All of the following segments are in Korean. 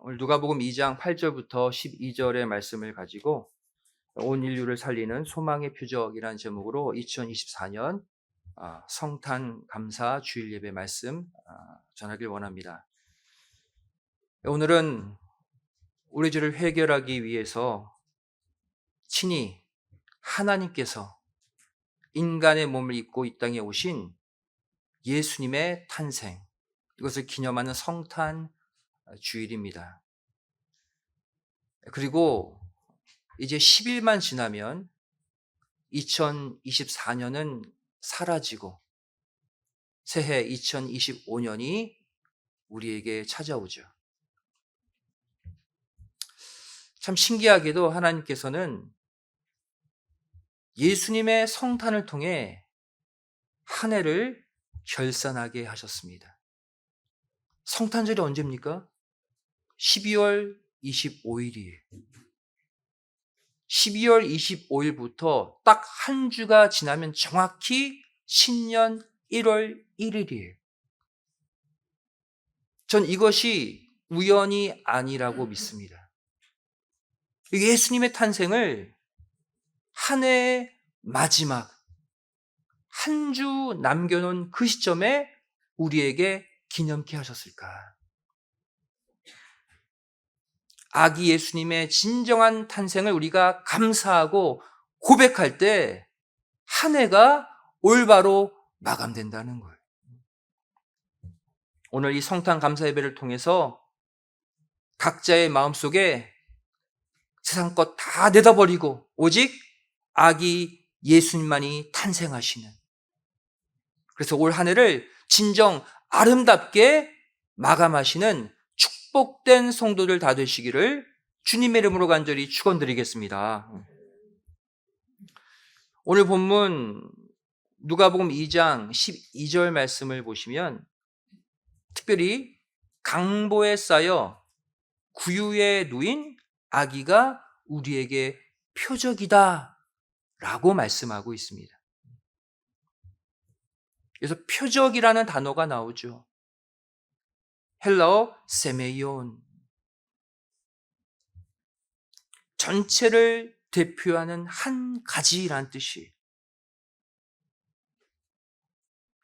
오늘 누가복음 2장 8절부터 12절의 말씀을 가지고 온 인류를 살리는 소망의 표적이라는 제목으로 2024년 성탄 감사 주일 예배 말씀 전하길 원합니다. 오늘은 우리 죄를 해결하기 위해서 친히 하나님께서 인간의 몸을 입고 이 땅에 오신 예수님의 탄생, 이것을 기념하는 성탄 주일입니다. 그리고 이제 10일만 지나면 2024년은 사라지고 새해 2025년이 우리에게 찾아오죠. 참 신기하게도 하나님께서는 예수님의 성탄을 통해 한 해를 결산하게 하셨습니다. 성탄절이 언제입니까? 12월 25일이에요. 12월 25일부터 딱 한 주가 지나면 정확히 신년 1월 1일이에요. 전 이것이 우연이 아니라고 믿습니다. 예수님의 탄생을 한 해의 마지막, 한 주 남겨놓은 그 시점에 우리에게 기념케 하셨을까? 아기 예수님의 진정한 탄생을 우리가 감사하고 고백할 때 한 해가 올바로 마감된다는 거예요. 오늘 이 성탄 감사 예배를 통해서 각자의 마음속에 세상 것 다 내다버리고 오직 아기 예수님만이 탄생하시는, 그래서 올 한 해를 진정 아름답게 마감하시는 축복된 성도들 다 되시기를 주님의 이름으로 간절히 축원드리겠습니다. 오늘 본문 누가복음 2장 12절 말씀을 보시면 특별히 강보에 쌓여 구유에 누인 아기가 우리에게 표적이다 라고 말씀하고 있습니다. 그래서 표적이라는 단어가 나오죠. 헬라어 세메이온, 전체를 대표하는 한 가지라는 뜻이,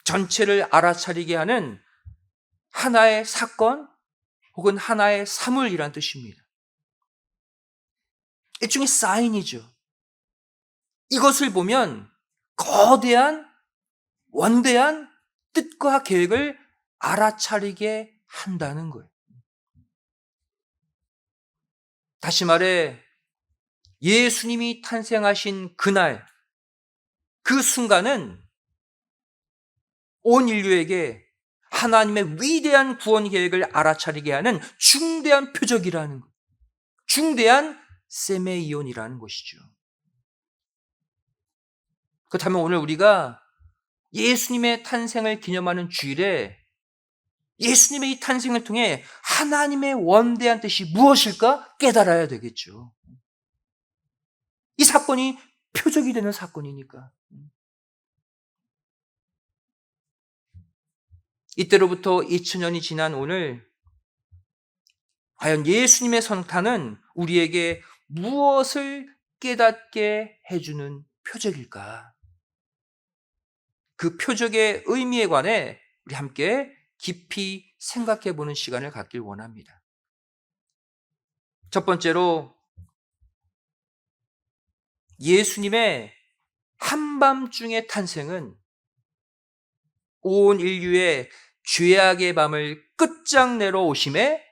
전체를 알아차리게 하는 하나의 사건 혹은 하나의 사물이란 뜻입니다. 일종의 사인이죠. 이것을 보면 거대한 원대한 뜻과 계획을 알아차리게 한다는 거예요. 다시 말해 예수님이 탄생하신 그날, 그 순간은 온 인류에게 하나님의 위대한 구원 계획을 알아차리게 하는 중대한 표적이라는 것, 중대한 세메이온이라는 것이죠. 그렇다면 오늘 우리가 예수님의 탄생을 기념하는 주일에 예수님의 이 탄생을 통해 하나님의 원대한 뜻이 무엇일까 깨달아야 되겠죠. 이 사건이 표적이 되는 사건이니까. 이때로부터 2000년이 지난 오늘, 과연 예수님의 성탄은 우리에게 무엇을 깨닫게 해주는 표적일까? 그 표적의 의미에 관해 우리 함께 깊이 생각해 보는 시간을 갖길 원합니다. 첫 번째로 예수님의 한밤중의 탄생은 온 인류의 죄악의 밤을 끝장내러 오심의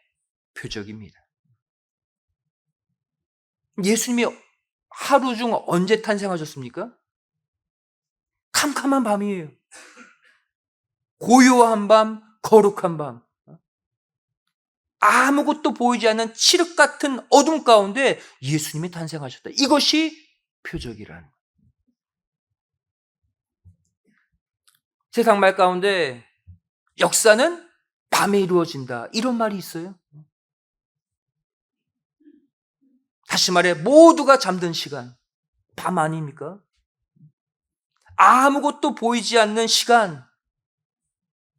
표적입니다. 예수님이 하루 중 언제 탄생하셨습니까? 캄캄한 밤이에요. 고요한 밤, 거룩한 밤. 아무것도 보이지 않는 칠흑 같은 어둠 가운데 예수님이 탄생하셨다. 이것이 표적이라는 거예요. 세상 말 가운데 역사는 밤에 이루어진다, 이런 말이 있어요. 다시 말해 모두가 잠든 시간, 밤 아닙니까? 아무것도 보이지 않는 시간,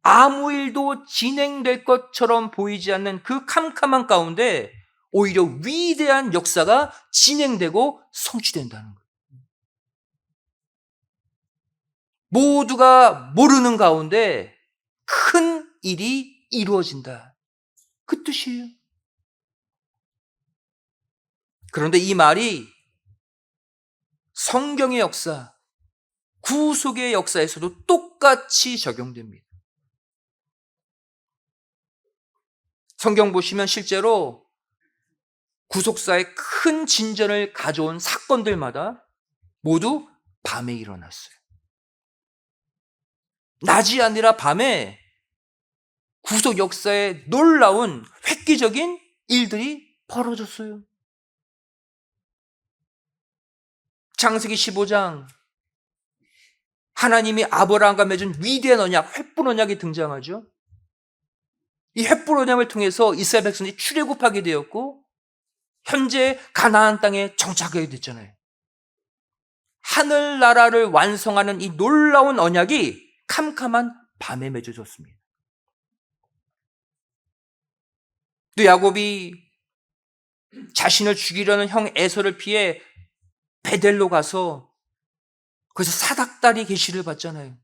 아무 일도 진행될 것처럼 보이지 않는 그 캄캄한 가운데 오히려 위대한 역사가 진행되고 성취된다는 거예요. 모두가 모르는 가운데 큰 일이 이루어진다. 그 뜻이에요. 그런데 이 말이 성경의 역사, 구속의 역사에서도 똑같이 적용됩니다. 성경 보시면 실제로 구속사에 큰 진전을 가져온 사건들마다 모두 밤에 일어났어요. 낮이 아니라 밤에 구속 역사에 놀라운 획기적인 일들이 벌어졌어요. 창세기 15장 하나님이 아브라함과 맺은 위대한 언약, 횃불 언약이 등장하죠. 이 횃불 언약을 통해서 이스라엘 백성이 출애굽하게 되었고 현재 가나안 땅에 정착하게 됐잖아요. 하늘나라를 완성하는 이 놀라운 언약이 캄캄한 밤에 맺어졌습니다. 또 야곱이 자신을 죽이려는 형 에서를 피해 베델로 가서 거기서 사닥다리 계시를 받잖아요.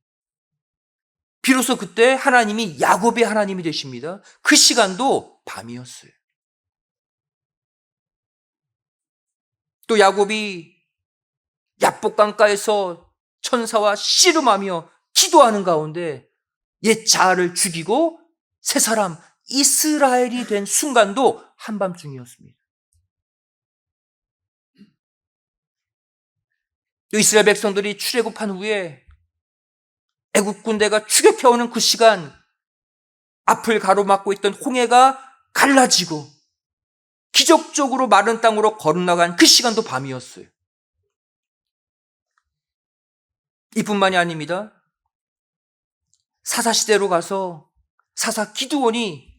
비로소 그때 하나님이 야곱의 하나님이 되십니다. 그 시간도 밤이었어요. 또 야곱이 야복강가에서 천사와 씨름하며 기도하는 가운데 옛 자아를 죽이고 새 사람 이스라엘이 된 순간도 한밤중이었습니다. 또 이스라엘 백성들이 출애굽한 후에 애국 군대가 추격해오는 그 시간, 앞을 가로막고 있던 홍해가 갈라지고 기적적으로 마른 땅으로 걸어나간 그 시간도 밤이었어요. 이뿐만이 아닙니다. 사사시대로 가서 사사 기드온이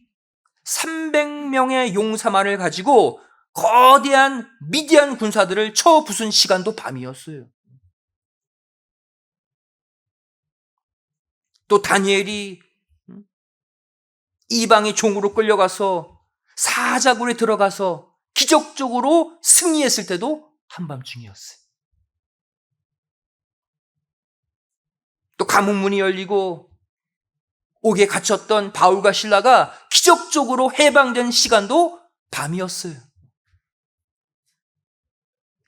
300명의 용사만을 가지고 거대한 미디안 군사들을 쳐 부순 시간도 밤이었어요. 또 다니엘이 이방의 종으로 끌려가서 사자굴에 들어가서 기적적으로 승리했을 때도 한밤중이었어요. 또 감옥문이 열리고 옥에 갇혔던 바울과 실라가 기적적으로 해방된 시간도 밤이었어요.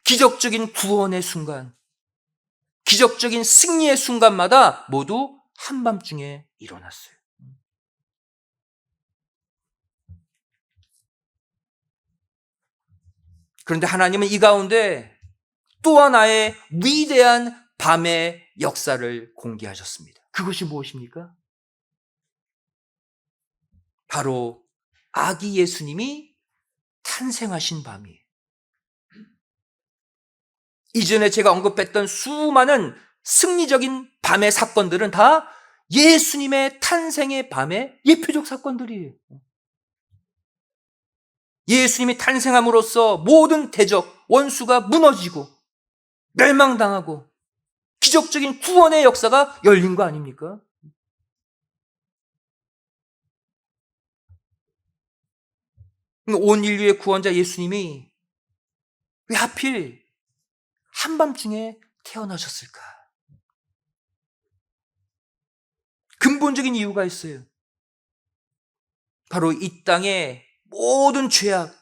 기적적인 구원의 순간, 기적적인 승리의 순간마다 모두 한밤중에 일어났어요. 그런데 하나님은 이 가운데 또 하나의 위대한 밤의 역사를 공개하셨습니다. 그것이 무엇입니까? 바로 아기 예수님이 탄생하신 밤이에요. 이전에 제가 언급했던 수많은 승리적인 밤의 사건들은 다 예수님의 탄생의 밤의 예표적 사건들이에요. 예수님이 탄생함으로써 모든 대적, 원수가 무너지고 멸망당하고 기적적인 구원의 역사가 열린 거 아닙니까? 온 인류의 구원자 예수님이 왜 하필 한밤중에 태어나셨을까? 근본적인 이유가 있어요. 바로 이 땅의 모든 죄악,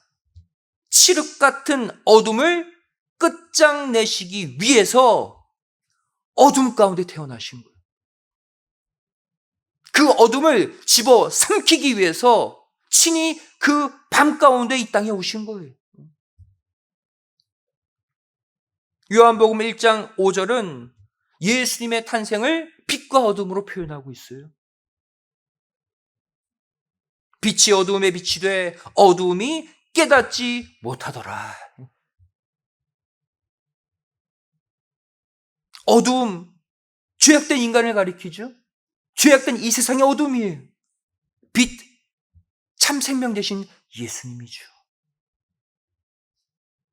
칠흑 같은 어둠을 끝장내시기 위해서 어둠 가운데 태어나신 거예요. 그 어둠을 집어 삼키기 위해서 친히 그 밤 가운데 이 땅에 오신 거예요. 요한복음 1장 5절은 예수님의 탄생을 빛과 어둠으로 표현하고 있어요. 빛이 어두움에 비치되 어두움이 깨닫지 못하더라. 어두움, 죄악된 인간을 가리키죠. 죄악된 이 세상의 어둠이에요. 빛, 참 생명 되신 예수님이죠.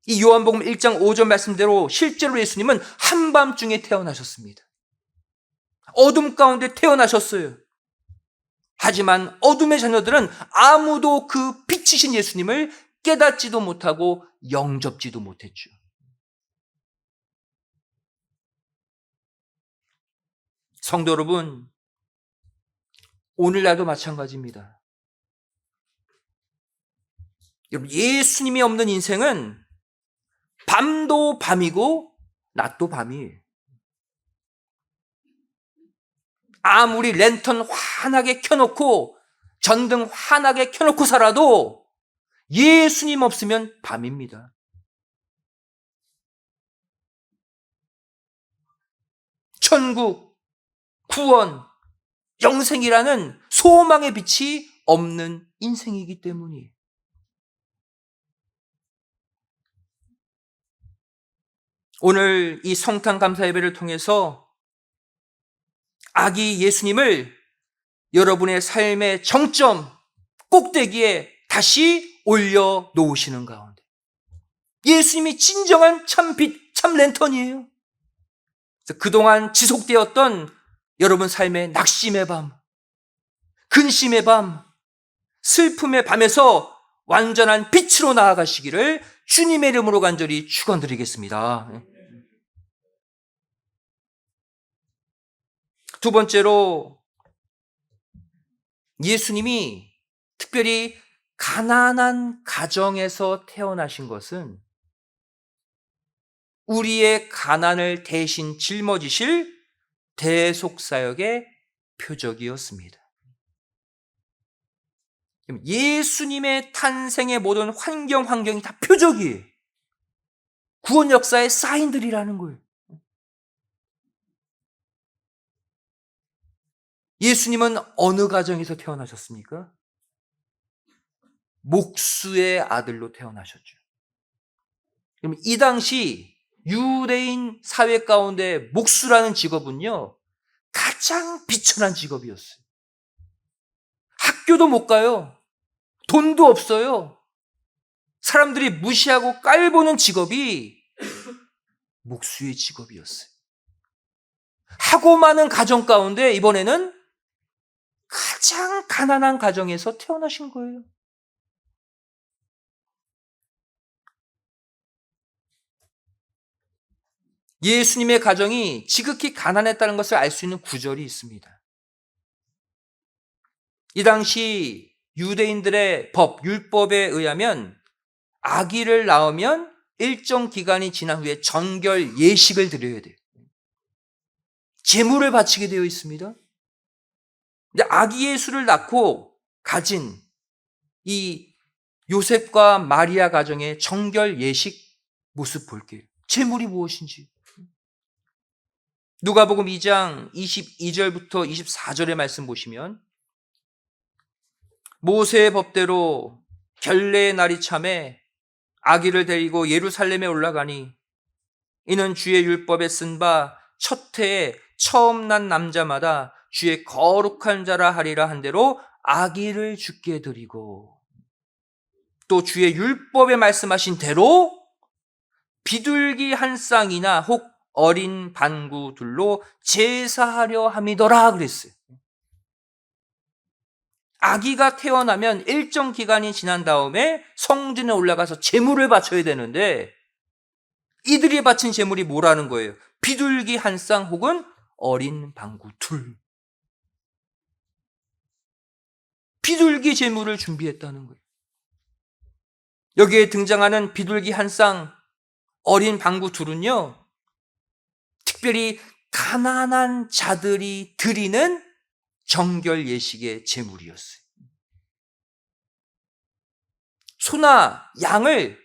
이 요한복음 1장 5절 말씀대로 실제로 예수님은 한밤중에 태어나셨습니다. 어둠 가운데 태어나셨어요. 하지만 어둠의 자녀들은 아무도 그 빛이신 예수님을 깨닫지도 못하고 영접지도 못했죠. 성도 여러분, 오늘날도 마찬가지입니다. 여러분, 예수님이 없는 인생은 밤도 밤이고 낮도 밤이에요. 아무리 랜턴 환하게 켜놓고 전등 환하게 켜놓고 살아도 예수님 없으면 밤입니다. 천국, 구원, 영생이라는 소망의 빛이 없는 인생이기 때문이에요. 오늘 이 성탄 감사 예배를 통해서 아기 예수님을 여러분의 삶의 정점, 꼭대기에 다시 올려놓으시는 가운데 예수님이 진정한 참 빛, 참 랜턴이에요. 그래서 그동안 지속되었던 여러분 삶의 낙심의 밤, 근심의 밤, 슬픔의 밤에서 완전한 빛으로 나아가시기를 주님의 이름으로 간절히 축원드리겠습니다. 두 번째로, 예수님이 특별히 가난한 가정에서 태어나신 것은 우리의 가난을 대신 짊어지실 대속사역의 표적이었습니다. 예수님의 탄생의 모든 환경이 다 표적이에요. 구원 역사의 사인들이라는 거예요. 예수님은 어느 가정에서 태어나셨습니까? 목수의 아들로 태어나셨죠. 그럼 이 당시 유대인 사회 가운데 목수라는 직업은요, 가장 비천한 직업이었어요. 학교도 못 가요. 돈도 없어요. 사람들이 무시하고 깔보는 직업이 목수의 직업이었어요. 하고 많은 가정 가운데 이번에는 가장 가난한 가정에서 태어나신 거예요. 예수님의 가정이 지극히 가난했다는 것을 알 수 있는 구절이 있습니다. 이 당시 유대인들의 법, 율법에 의하면 아기를 낳으면 일정 기간이 지난 후에 정결 예식을 드려야 돼요. 제물을 바치게 되어 있습니다. 근데 아기 예수를 낳고 가진 이 요셉과 마리아 가정의 정결 예식 모습 볼게요. 제물이 무엇인지. 누가복음 2장 22절부터 24절의 말씀 보시면, 모세의 법대로 결례의 날이 참에 아기를 데리고 예루살렘에 올라가니, 이는 주의 율법에 쓴 바 첫 해에 처음 난 남자마다 주의 거룩한 자라 하리라 한 대로 아기를 죽게 드리고, 또 주의 율법에 말씀하신 대로 비둘기 한 쌍이나 혹 어린 반구 둘로 제사하려 함이더라 그랬어요. 아기가 태어나면 일정 기간이 지난 다음에 성전에 올라가서 제물을 바쳐야 되는데, 이들이 바친 제물이 뭐라는 거예요? 비둘기 한 쌍 혹은 어린 방구 둘. 비둘기 제물을 준비했다는 거예요. 여기에 등장하는 비둘기 한 쌍, 어린 방구 둘은요, 특별히 가난한 자들이 드리는 정결 예식의 제물이었어요. 소나 양을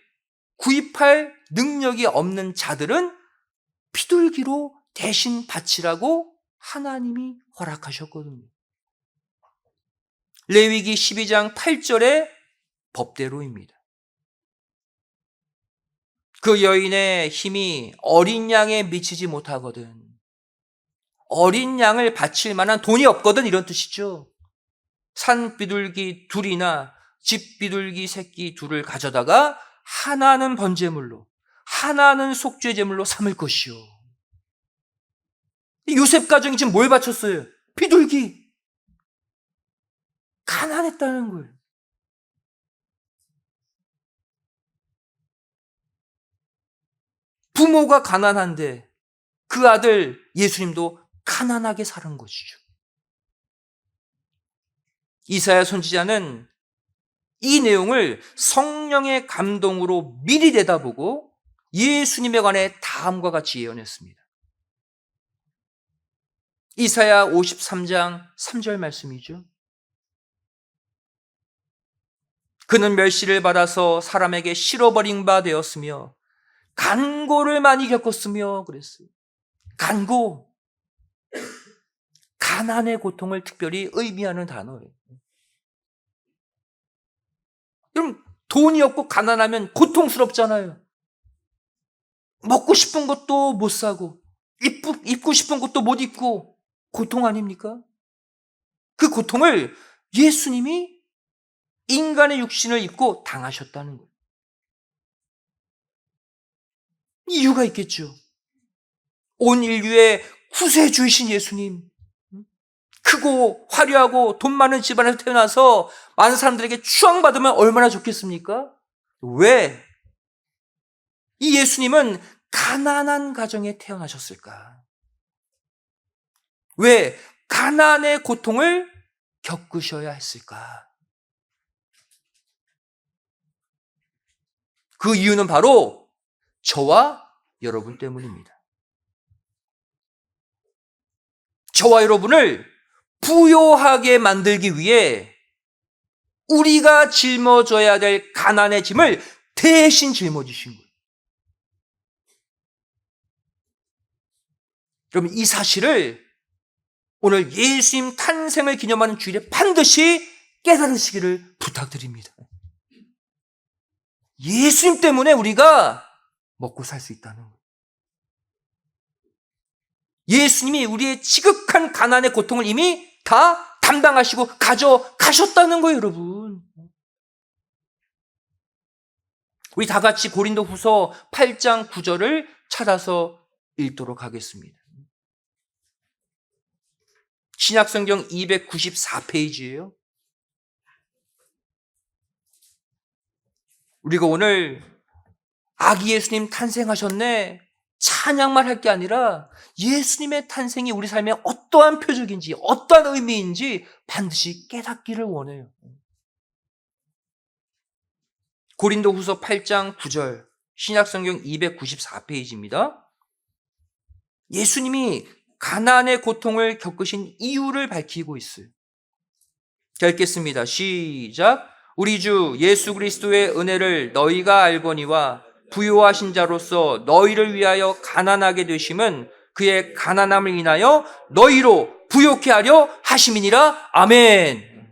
구입할 능력이 없는 자들은 비둘기로 대신 바치라고 하나님이 허락하셨거든요. 레위기 12장 8절의 법대로입니다. 그 여인의 힘이 어린 양에 미치지 못하거든. 어린 양을 바칠 만한 돈이 없거든, 이런 뜻이죠. 산 비둘기 둘이나 집 비둘기 새끼 둘을 가져다가 하나는 번제물로, 하나는 속죄제물로 삼을 것이요. 요셉 가정이 지금 뭘 바쳤어요? 비둘기. 가난했다는 거예요. 부모가 가난한데 그 아들 예수님도 가난하게 사는 것이죠. 이사야 선지자는 이 내용을 성령의 감동으로 미리 내다보고 예수님에 관해 다음과 같이 예언했습니다. 이사야 53장 3절 말씀이죠. 그는 멸시를 받아서 사람에게 실어버린 바 되었으며 간고를 많이 겪었으며 그랬어요. 간고, 가난의 고통을 특별히 의미하는 단어예요. 여러분, 돈이 없고 가난하면 고통스럽잖아요. 먹고 싶은 것도 못 사고 입고 싶은 것도 못 입고 고통 아닙니까? 그 고통을 예수님이 인간의 육신을 입고 당하셨다는 거예요. 이유가 있겠죠. 온 인류의 구세주이신 예수님, 크고 화려하고 돈 많은 집안에서 태어나서 많은 사람들에게 추앙받으면 얼마나 좋겠습니까? 왜? 이 예수님은 가난한 가정에 태어나셨을까? 왜 가난의 고통을 겪으셔야 했을까? 그 이유는 바로 저와 여러분 때문입니다. 저와 여러분을 부요하게 만들기 위해 우리가 짊어져야 될 가난의 짐을 대신 짊어지신 거예요. 여러분, 이 사실을 오늘 예수님 탄생을 기념하는 주일에 반드시 깨달으시기를 부탁드립니다. 예수님 때문에 우리가 먹고 살 수 있다는 거예요. 예수님이 우리의 지극한 가난의 고통을 이미 다 담당하시고 가져가셨다는 거예요, 여러분. 우리 다 같이 고린도후서 8장 9절을 찾아서 읽도록 하겠습니다. 신약성경 294페이지예요. 우리가 오늘 아기 예수님 탄생하셨네 찬양만 할 게 아니라 예수님의 탄생이 우리 삶에 어떠한 표적인지 어떠한 의미인지 반드시 깨닫기를 원해요. 고린도후서 8장 9절 신약성경 294페이지입니다. 예수님이 가난의 고통을 겪으신 이유를 밝히고 있어요. 자, 읽겠습니다. 시작. 우리 주 예수 그리스도의 은혜를 너희가 알거니와 부요하신 자로서 너희를 위하여 가난하게 되심은 그의 가난함을 인하여 너희로 부요케 하려 하심이니라. 아멘.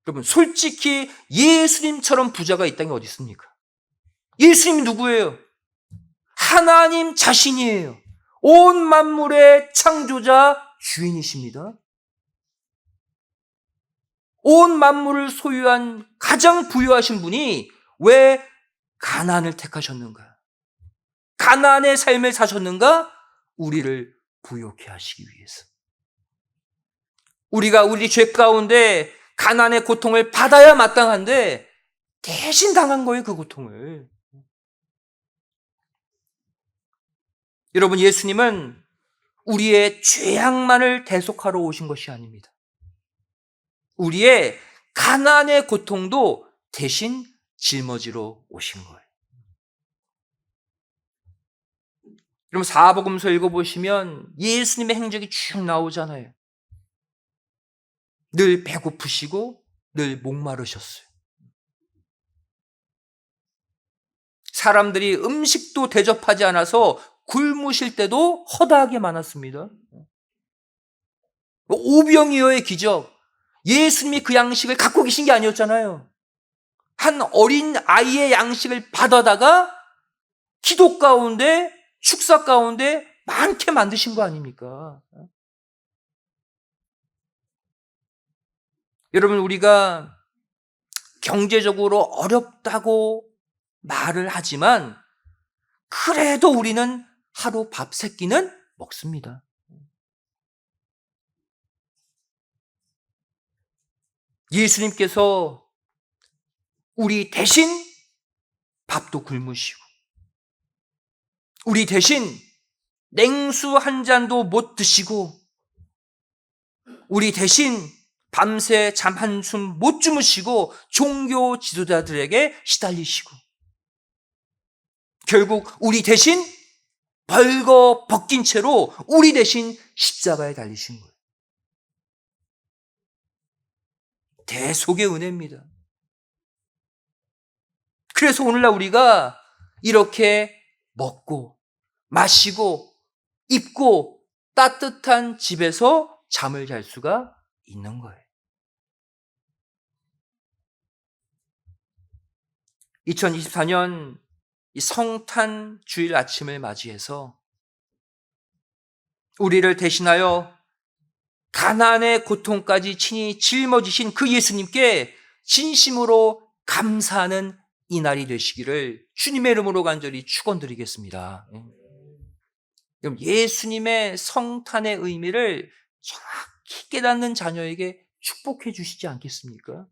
여러분, 솔직히 예수님처럼 부자가 이 땅에 어디 있습니까? 예수님이 누구예요? 하나님 자신이에요. 온 만물의 창조자 주인이십니다. 온 만물을 소유한 가장 부유하신 분이 왜 가난을 택하셨는가? 가난의 삶을 사셨는가? 우리를 부요케 하시기 위해서. 우리가 우리 죄 가운데 가난의 고통을 받아야 마땅한데 대신 당한 거예요, 그 고통을. 여러분, 예수님은 우리의 죄악만을 대속하러 오신 것이 아닙니다. 우리의 가난의 고통도 대신 짊어지러 오신 거예요. 여러분, 사복음서 읽어보시면 예수님의 행적이 쭉 나오잖아요. 늘 배고프시고 늘 목마르셨어요. 사람들이 음식도 대접하지 않아서 굶으실 때도 허다하게 많았습니다. 오병이어의 기적, 예수님이 그 양식을 갖고 계신 게 아니었잖아요. 한 어린 아이의 양식을 받아다가 기도 가운데, 축사 가운데 많게 만드신 거 아닙니까? 여러분, 우리가 경제적으로 어렵다고 말을 하지만 그래도 우리는 하루 밥 3끼는 먹습니다. 예수님께서 우리 대신 밥도 굶으시고, 우리 대신 냉수 한 잔도 못 드시고, 우리 대신 밤새 잠 한숨 못 주무시고 종교 지도자들에게 시달리시고, 결국 우리 대신 벌거 벗긴 채로 우리 대신 십자가에 달리신 거예요. 대속의 은혜입니다. 그래서 오늘날 우리가 이렇게 먹고 마시고 입고 따뜻한 집에서 잠을 잘 수가 있는 거예요. 2024년 이 성탄 주일 아침을 맞이해서 우리를 대신하여 가난의 고통까지 친히 짊어지신 그 예수님께 진심으로 감사하는 이 날이 되시기를 주님의 이름으로 간절히 축원드리겠습니다. 그럼 예수님의 성탄의 의미를 정확히 깨닫는 자녀에게 축복해 주시지 않겠습니까?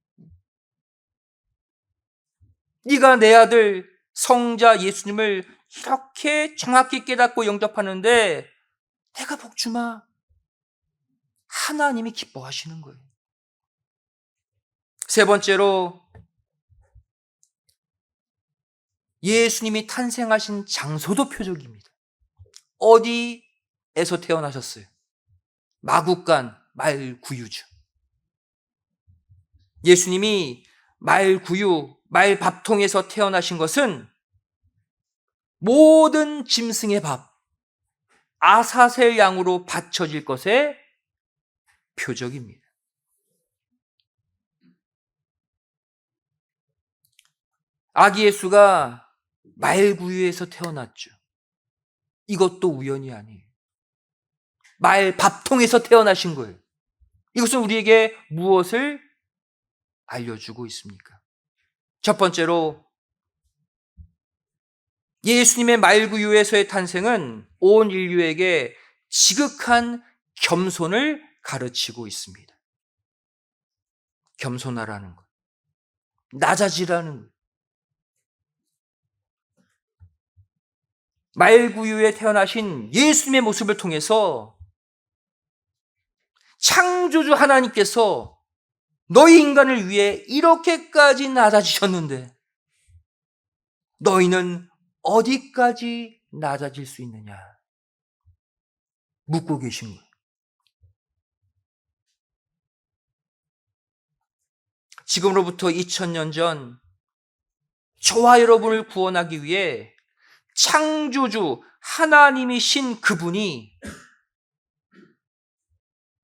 네가 내 아들 성자 예수님을 이렇게 정확히 깨닫고 영접하는데 내가 복주마, 하나님이 기뻐하시는 거예요. 세 번째로 예수님이 탄생하신 장소도 표적입니다. 어디에서 태어나셨어요? 마국간 말구유죠. 예수님이 말구유, 말밥통에서 태어나신 것은 모든 짐승의 밥, 아사셀 양으로 바쳐질 것의 표적입니다. 아기 예수가 말구유에서 태어났죠. 이것도 우연이 아니에요. 말밥통에서 태어나신 거예요. 이것은 우리에게 무엇을 알려주고 있습니까? 첫 번째로 예수님의 말구유에서의 탄생은 온 인류에게 지극한 겸손을 가르치고 있습니다. 겸손하라는 것, 낮아지라는 것. 말구유에 태어나신 예수님의 모습을 통해서 창조주 하나님께서 너희 인간을 위해 이렇게까지 낮아지셨는데 너희는 어디까지 낮아질 수 있느냐 묻고 계신 거예요. 지금으로부터 2000년 전 저와 여러분을 구원하기 위해 창조주 하나님이신 그분이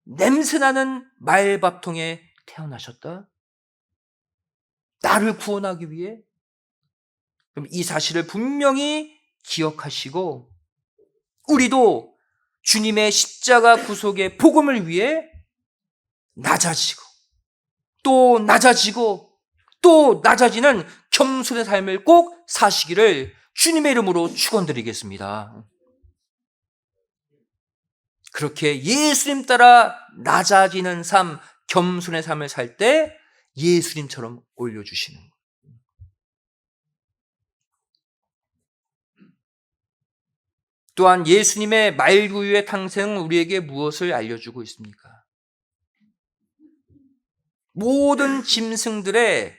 냄새나는 말밥통에 태어나셨다? 나를 구원하기 위해? 그럼 이 사실을 분명히 기억하시고 우리도 주님의 십자가 구속의 복음을 위해 낮아지고 또 낮아지고 또 낮아지는 겸손의 삶을 꼭 사시기를 주님의 이름으로 축원드리겠습니다. 그렇게 예수님 따라 낮아지는 삶, 겸손의 삶을 살 때 예수님처럼 올려주시는 거예요. 또한 예수님의 말구유의 탄생은 우리에게 무엇을 알려주고 있습니까? 모든 짐승들의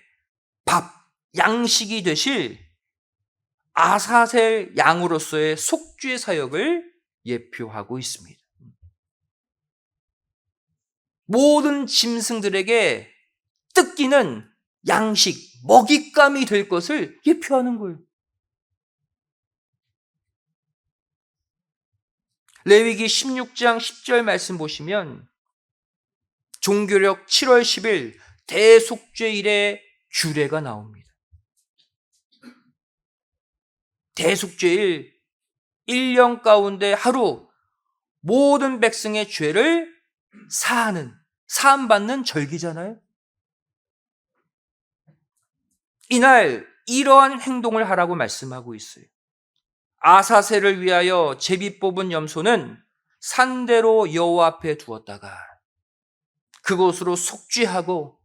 밥, 양식이 되실 아사셀 양으로서의 속죄 사역을 예표하고 있습니다. 모든 짐승들에게 뜯기는 양식, 먹잇감이 될 것을 예표하는 거예요. 레위기 16장 10절 말씀 보시면 종교력 7월 10일 대속죄일의 규례가 나옵니다. 대속죄일 1년 가운데 하루 모든 백성의 죄를 사함받는 절기잖아요. 이날 이러한 행동을 하라고 말씀하고 있어요. 아사셀을 위하여 제비 뽑은 염소는 산대로 여호와 앞에 두었다가 그곳으로 속죄하고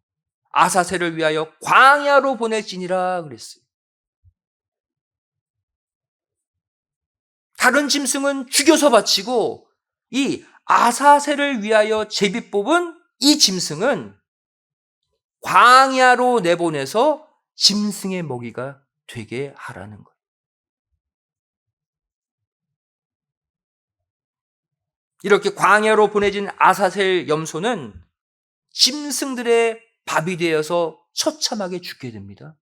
아사셀을 위하여 광야로 보낼지니라 그랬어요. 다른 짐승은 죽여서 바치고 이 아사셀을 위하여 제비 뽑은 이 짐승은 광야로 내보내서 짐승의 먹이가 되게 하라는 거예요. 이렇게 광야로 보내진 아사셀 염소는 짐승들의 밥이 되어서 처참하게 죽게 됩니다.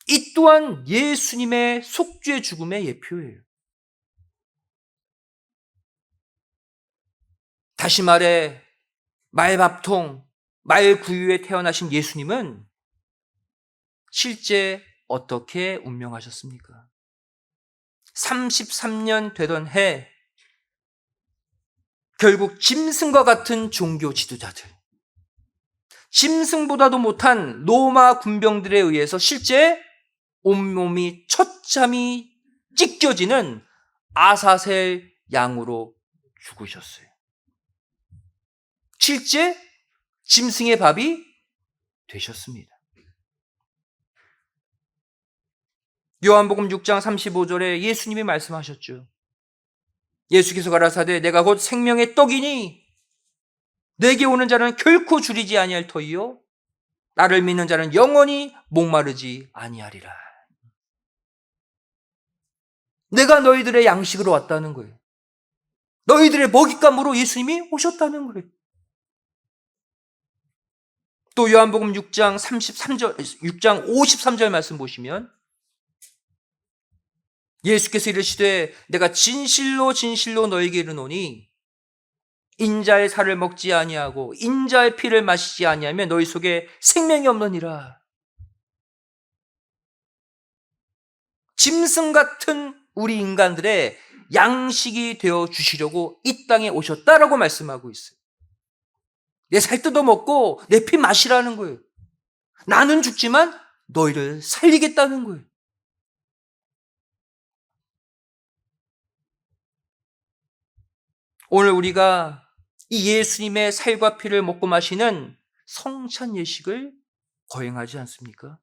이 또한 예수님의 속죄 죽음의 예표예요. 다시 말해 말밥통, 말구유에 태어나신 예수님은 실제 어떻게 운명하셨습니까? 33년 되던 해 결국 짐승과 같은 종교 지도자들, 짐승보다도 못한 로마 군병들에 의해서 실제 온몸이 처참히 찢겨지는 아사셀 양으로 죽으셨어요. 실제 짐승의 밥이 되셨습니다. 요한복음 6장 35절에 예수님이 말씀하셨죠. 예수께서 가라사대 내가 곧 생명의 떡이니 내게 오는 자는 결코 줄이지 아니할 터이요 나를 믿는 자는 영원히 목마르지 아니하리라. 내가 너희들의 양식으로 왔다는 거예요. 너희들의 먹잇감으로 예수님이 오셨다는 거예요. 또 요한복음 6장 53절 말씀 보시면 예수께서 이르시되 내가 진실로 진실로 너희에게 이르노니 인자의 살을 먹지 아니하고 인자의 피를 마시지 아니하면 너희 속에 생명이 없느니라. 짐승 같은 우리 인간들의 양식이 되어 주시려고 이 땅에 오셨다라고 말씀하고 있어요. 내 살 뜯어 먹고 내 피 마시라는 거예요. 나는 죽지만 너희를 살리겠다는 거예요. 오늘 우리가 이 예수님의 살과 피를 먹고 마시는 성찬 예식을 거행하지 않습니까?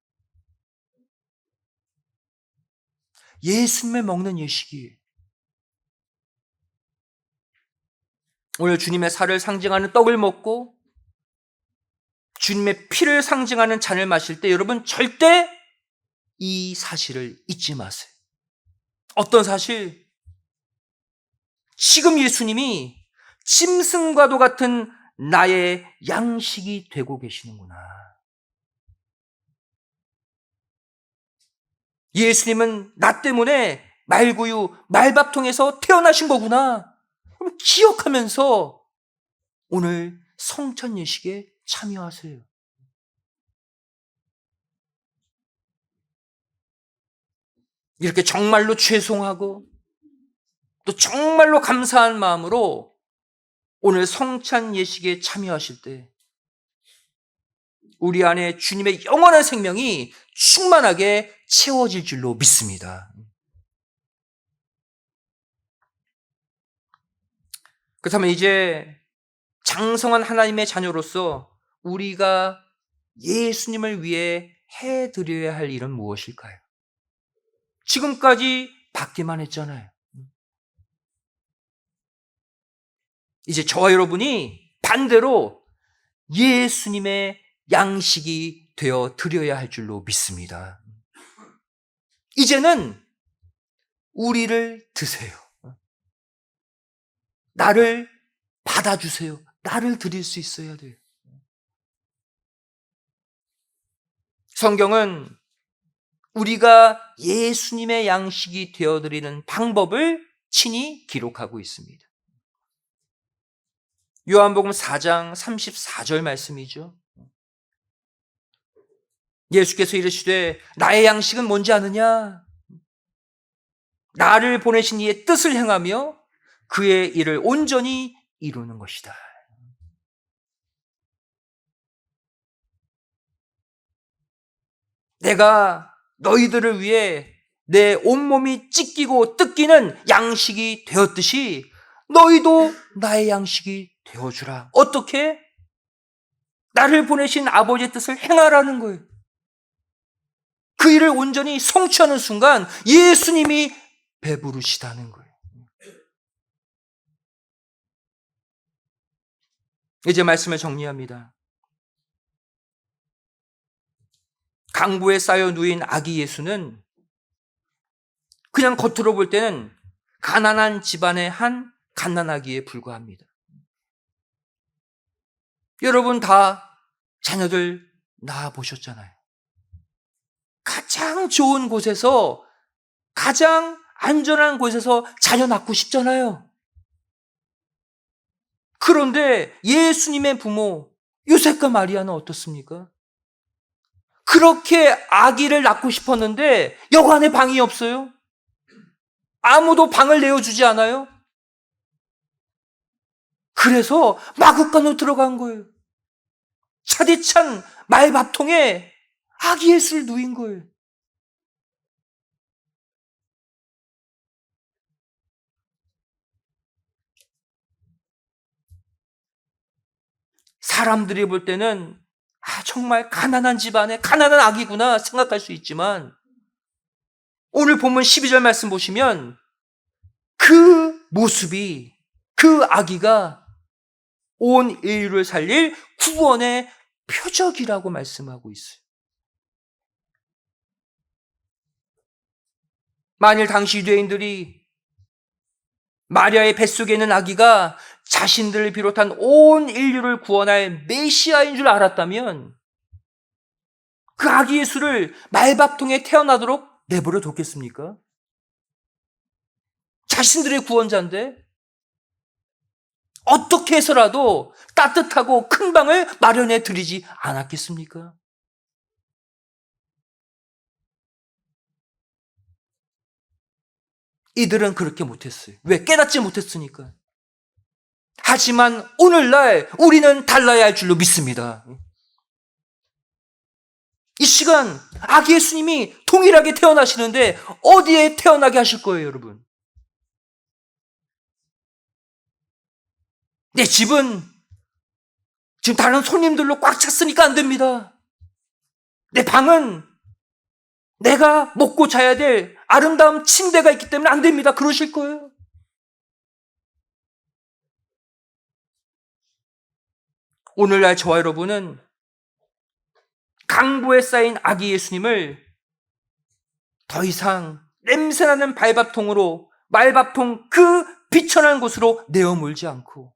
예수님을 먹는 예식이에요. 오늘 주님의 살을 상징하는 떡을 먹고 주님의 피를 상징하는 잔을 마실 때 여러분 절대 이 사실을 잊지 마세요. 어떤 사실? 지금 예수님이 짐승과도 같은 나의 양식이 되고 계시는구나. 예수님은 나 때문에 말구유, 말밥통에서 태어나신 거구나. 기억하면서 오늘 성찬 예식에 참여하세요. 이렇게 정말로 죄송하고 또 정말로 감사한 마음으로 오늘 성찬 예식에 참여하실 때 우리 안에 주님의 영원한 생명이 충만하게 채워질 줄로 믿습니다. 그렇다면 이제 장성한 하나님의 자녀로서 우리가 예수님을 위해 해드려야 할 일은 무엇일까요? 지금까지 받기만 했잖아요. 이제 저와 여러분이 반대로 예수님의 양식이 되어 드려야 할 줄로 믿습니다. 이제는 우리를 드세요. 나를 받아주세요. 나를 드릴 수 있어야 돼요. 성경은 우리가 예수님의 양식이 되어드리는 방법을 친히 기록하고 있습니다. 요한복음 4장 34절 말씀이죠. 예수께서 이르시되 나의 양식은 뭔지 아느냐? 나를 보내신 이의 뜻을 행하며 그의 일을 온전히 이루는 것이다. 내가 너희들을 위해 내 온몸이 찢기고 뜯기는 양식이 되었듯이 너희도 나의 양식이 되어주라. 어떻게? 나를 보내신 아버지의 뜻을 행하라는 거예요. 그 일을 온전히 성취하는 순간 예수님이 배부르시다는 거예요. 이제 말씀을 정리합니다. 강보에 쌓여 누인 아기 예수는 그냥 겉으로 볼 때는 가난한 집안의 한 갓난아기에 불과합니다. 여러분 다 자녀들 낳아보셨잖아요. 가장 좋은 곳에서, 가장 안전한 곳에서 자녀 낳고 싶잖아요. 그런데 예수님의 부모 요셉과 마리아는 어떻습니까? 그렇게 아기를 낳고 싶었는데 여관에 방이 없어요. 아무도 방을 내어주지 않아요. 그래서 마구간으로 들어간 거예요. 차디찬 말밥통에 아기 예수를 누인 거예요. 사람들이 볼 때는 정말 가난한 집안에 가난한 아기구나 생각할 수 있지만 오늘 본문 12절 말씀 보시면 그 모습이, 그 아기가 온 인류를 살릴 구원의 표적이라고 말씀하고 있어요. 만일 당시 유대인들이 마리아의 뱃속에 있는 아기가 자신들을 비롯한 온 인류를 구원할 메시아인 줄 알았다면 그 아기 예수를 말밥통에 태어나도록 내버려 뒀겠습니까? 자신들의 구원자인데 어떻게 해서라도 따뜻하고 큰 방을 마련해 드리지 않았겠습니까? 이들은 그렇게 못했어요. 왜? 깨닫지 못했으니까. 하지만 오늘날 우리는 달라야 할 줄로 믿습니다. 이 시간 아기 예수님이 동일하게 태어나시는데 어디에 태어나게 하실 거예요, 여러분? 내 집은 지금 다른 손님들로 꽉 찼으니까 안 됩니다. 내 방은 내가 먹고 자야 될 아름다운 침대가 있기 때문에 안 됩니다. 그러실 거예요. 오늘날 저와 여러분은 강보에 쌓인 아기 예수님을 더 이상 냄새나는 말밥통으로, 말밥통 그 비천한 곳으로 내어 몰지 않고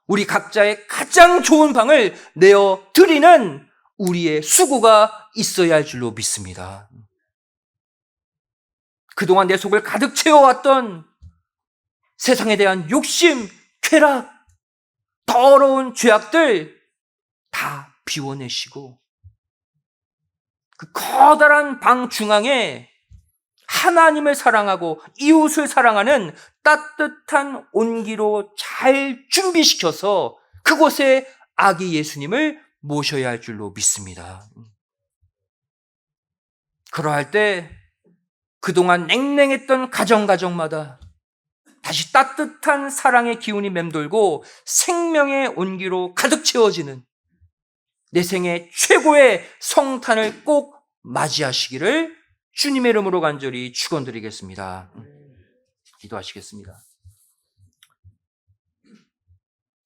우리 각자의 가장 좋은 방을 내어 드리는 우리의 수고가 있어야 할 줄로 믿습니다. 그동안 내 속을 가득 채워왔던 세상에 대한 욕심, 쾌락, 더러운 죄악들 다 비워내시고 그 커다란 방 중앙에 하나님을 사랑하고 이웃을 사랑하는 따뜻한 온기로 잘 준비시켜서 그곳에 아기 예수님을 모셔야 할 줄로 믿습니다. 그러할 때 그동안 냉랭했던 가정마다 다시 따뜻한 사랑의 기운이 맴돌고 생명의 온기로 가득 채워지는 내 생애 최고의 성탄을 꼭 맞이하시기를 주님의 이름으로 간절히 축원드리겠습니다. 기도하시겠습니다.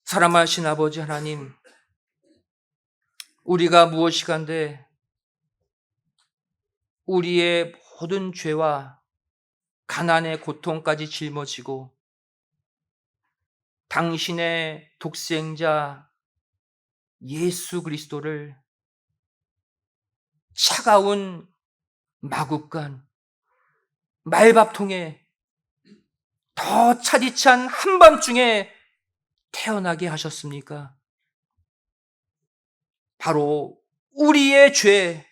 사랑하신 아버지 하나님, 우리가 무엇이간데 우리의 모든 죄와 가난의 고통까지 짊어지고 당신의 독생자 예수 그리스도를 차가운 마구간, 말밥통에 더 차디찬 한밤중에 태어나게 하셨습니까? 바로 우리의 죄,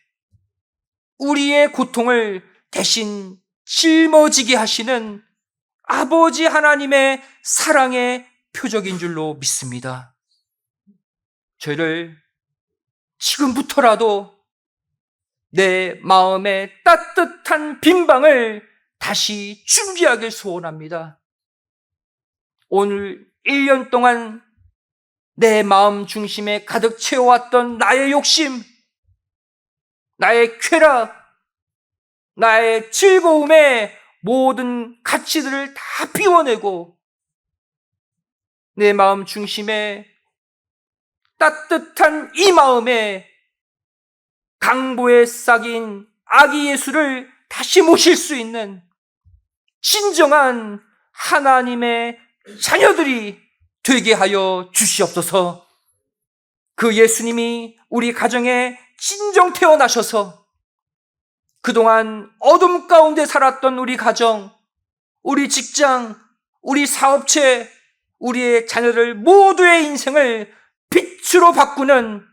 우리의 고통을 대신 짊어지게 하시는 아버지 하나님의 사랑의 표적인 줄로 믿습니다. 저희를 지금부터라도 내 마음의 따뜻한 빈방을 다시 준비하길 소원합니다. 오늘 1년 동안 내 마음 중심에 가득 채워왔던 나의 욕심, 나의 쾌락, 나의 즐거움의 모든 가치들을 다 비워내고 내 마음 중심에 따뜻한 이 마음에 강보에 싹인 아기 예수를 다시 모실 수 있는 진정한 하나님의 자녀들이 되게 하여 주시옵소서. 그 예수님이 우리 가정에 진정 태어나셔서 그동안 어둠 가운데 살았던 우리 가정, 우리 직장, 우리 사업체, 우리의 자녀들 모두의 인생을 빛으로 바꾸는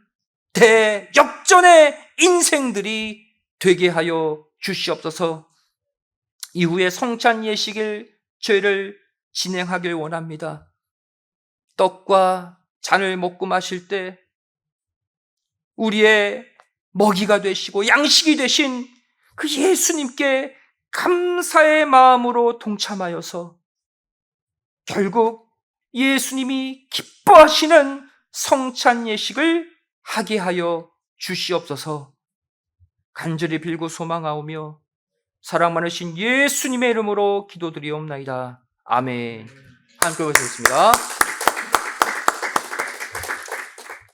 대역전의 인생들이 되게 하여 주시옵소서. 이후에 성찬 예식일 저희를 진행하길 원합니다. 떡과 잔을 먹고 마실 때 우리의 먹이가 되시고 양식이 되신 그 예수님께 감사의 마음으로 동참하여서 결국 예수님이 기뻐하시는 성찬 예식을 하게 하여 주시옵소서. 간절히 빌고 소망하오며 사랑 많으신 예수님의 이름으로 기도드리옵나이다. 아멘. 함께 보겠습니다.